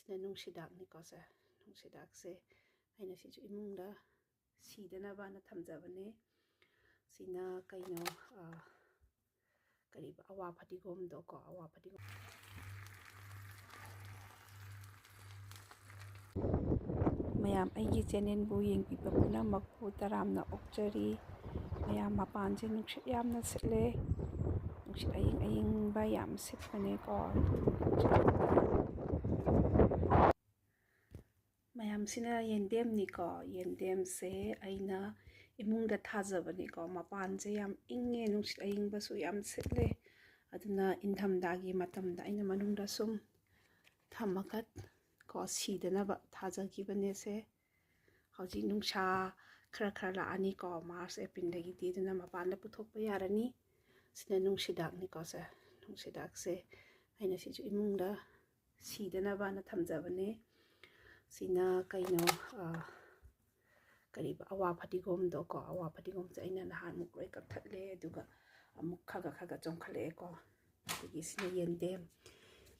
sina nungsidakniko sa nungsidakse aina sisu imungda sidanaba na thamjabane sina kaino kariba awa phatigom do ko awa phatigom mayam aigi channel bu yengbiba punamak pu taramna okjari mayam mapanse nungsit yamna sitle nungsit aying ba yam sitpane ko mayam sina yendem ni ko yendem se aina imungda thajabane ko mapanse yam inge nungsit aying ba su yam sitle aduna inthamdagi matamda aina manungda sum thamakat ko sidanaba thajagibane se hauji nungsa khara la ani ko March April dagi tiduna mapanda puthokpa yarani sina nungsidakni ko sa nungsidak se aina sisu imungda sidanaba na thamjabane sina kaino kariba awa phatigom do ko awa phatigom se aina nahan muk loi kapthatle aduga amuk khaga chongkhale ko dagi sina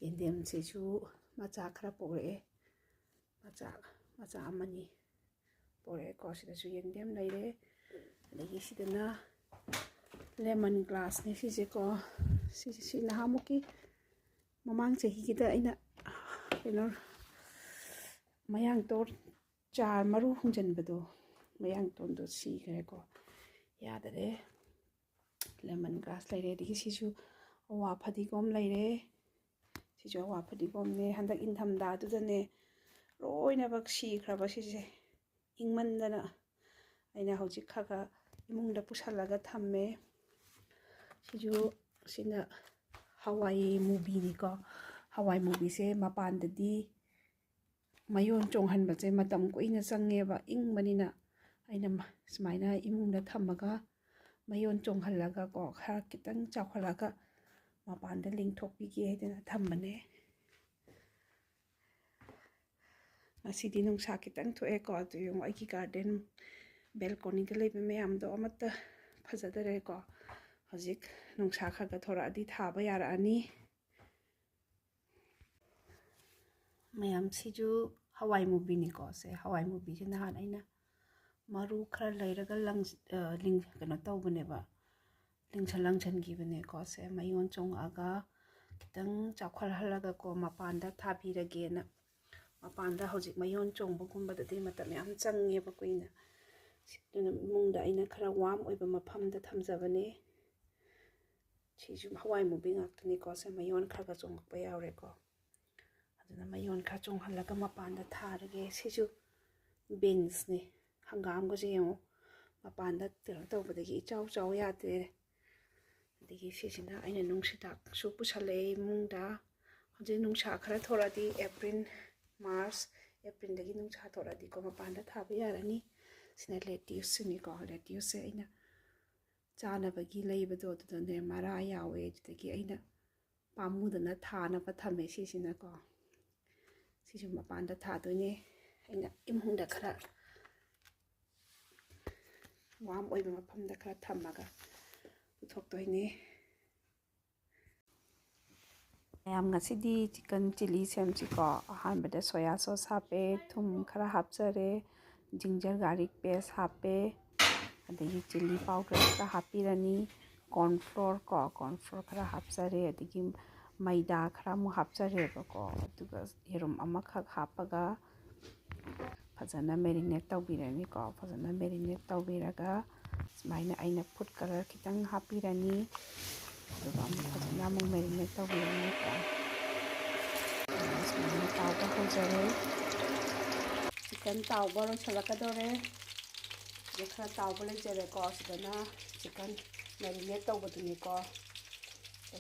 yendem sisu macha khara pore macha amani pore ko sida su yendem laire dagi sidana lemon glass ne sise ko si nahamuki mamang chehi kita aina ino mayang tor char maru hungjan bado mayang ton do si kare ko yadare lemon grass laire digi sisu awa phatigom laire sisu awa phatigom ne handak inthamda du dane roina bak si khraba sise ingmandana aina hojik khaga imungda pusalaga thamme sisu sina Haowe movie ni ko Haowe movie se mapandadi mayon chonghanba che matam ko ina changeba ingmanina aina smaina imungda thamaga mayon chonghalaga ko khara kitang chakhalaga mapanda lingthokpi gi hedena thammane asidi nungsa kitang thoe ko tu yung aiki garden balcony da lebe mayam do amata phajadare ko hojik nungsa khaga thora adi thaba yara ani mayam siju Haowe movie ni ko se Haowe movie se nahan aina maru khara lairaga ling kano tawbane ba lingchan gibane ko se mayon chong aga kitang chakhwal halaga ko mapanda thabirage na mapanda hojik mayon chong bugumba dadi matam yam change ba kuina siduna mungda aina khara warm oiba maphamda thamjabane siju Haowe movie ngaktani ko se mayon khara chong pa yawre ko aduna mayon kha chong halaga mapanda tharage siju beans ne hangam ga je yo mapanda tawbadagi chaw yate digi sisina aina nungsidak su pusale mungda hoje nungsa khara thoradi April March April dagi nungsa thoradi ko mapanda thaba yarani sina lettuce ni ko lettuce aina chana bagi leibado done mara yawe dagi aina pamudana thana pa thame sisina ko sisu mapanda thadoine aina imhungda khara warm oiba maphamda khara thamaga puthoktoine mayam ngasidi chicken chili semchi ko ahanbada soya sauce hape thum khara hapjare ginger garlic paste hape adagi chili powder khara hapirani corn flour khara hapjare adagi maida khara mu hapjare ko aduga herum amakhak hapaga fajana marinate tawbirani ko fajana marinate tawbiraga smaina aina food color kitang hapirani aduga fajana mu marinate tawbirani ko smaina tawba hojare chicken tawba ro salakadore dekha tawba le jare ko sidana chicken marinate tawbaduni ko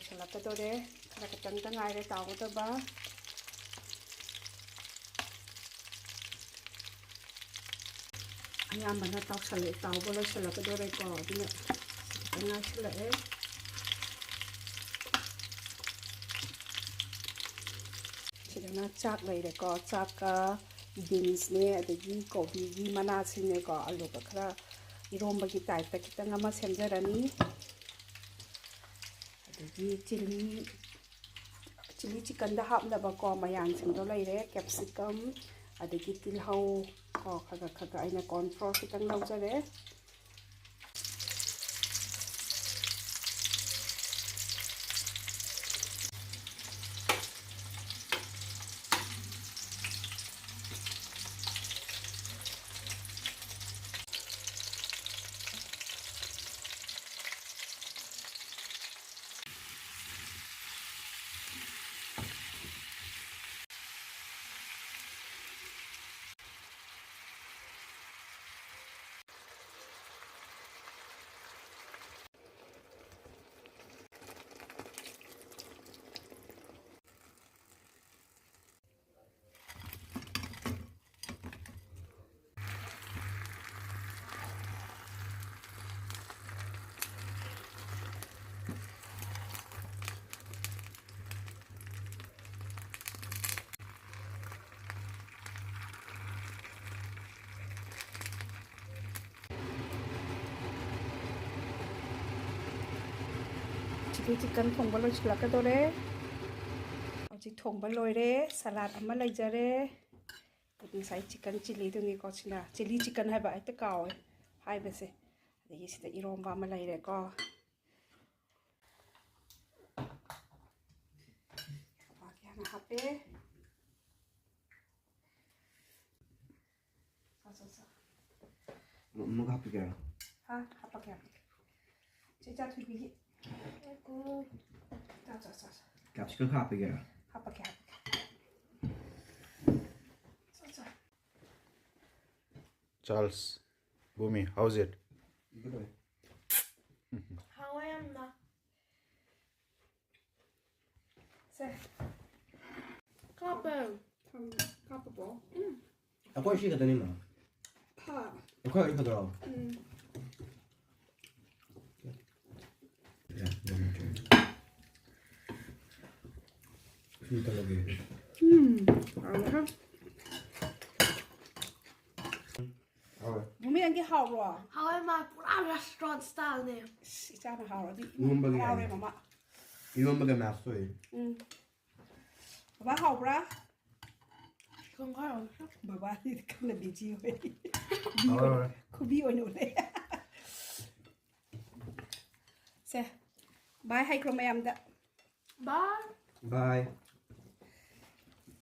salakadore khara kitang tangaire tawba ayambana tawsale tawba lo salakadore ko dina tanga sila sidana chak laire ko chak ka beans ne adagi kobi gi mana sine ko alu ka khara iromba gi type ta kitang ama semjarani adagi chili chicken da hapnaba ko mayang singdo laire capsicum adagi tilhau ko khaga aina corn flour kitang laujare chili chicken thong ba loi chilak ka dore aji thong ba loi re salad ama lai jare putting sai chicken chili tu ni ko china chili chicken hai ba ai ta kaw hai ba se adagi sida iromba ama lai re ko ba kya na hape sa Mau apa kira? ha apa kya cha thu bi cha Capsicum apa kira? apa kya sa Charles, Bhumi, how's it? Good. Haowe Yamna. se Kape. capable Aku sih kata ni mah. pa Aku ini kata orang. Ya, kita lagi. ha bumi ang gi hao ro Haowe ma pura restaurant style ne. si cha na hao ro di Ngumba gi hao ani. re mama Ini mau bagaimana sih? ba hao bra Kung kaya. baba ni kan la bi ji we Awal. ku bi o no le se bye hai kro mayam da Bye. Bye.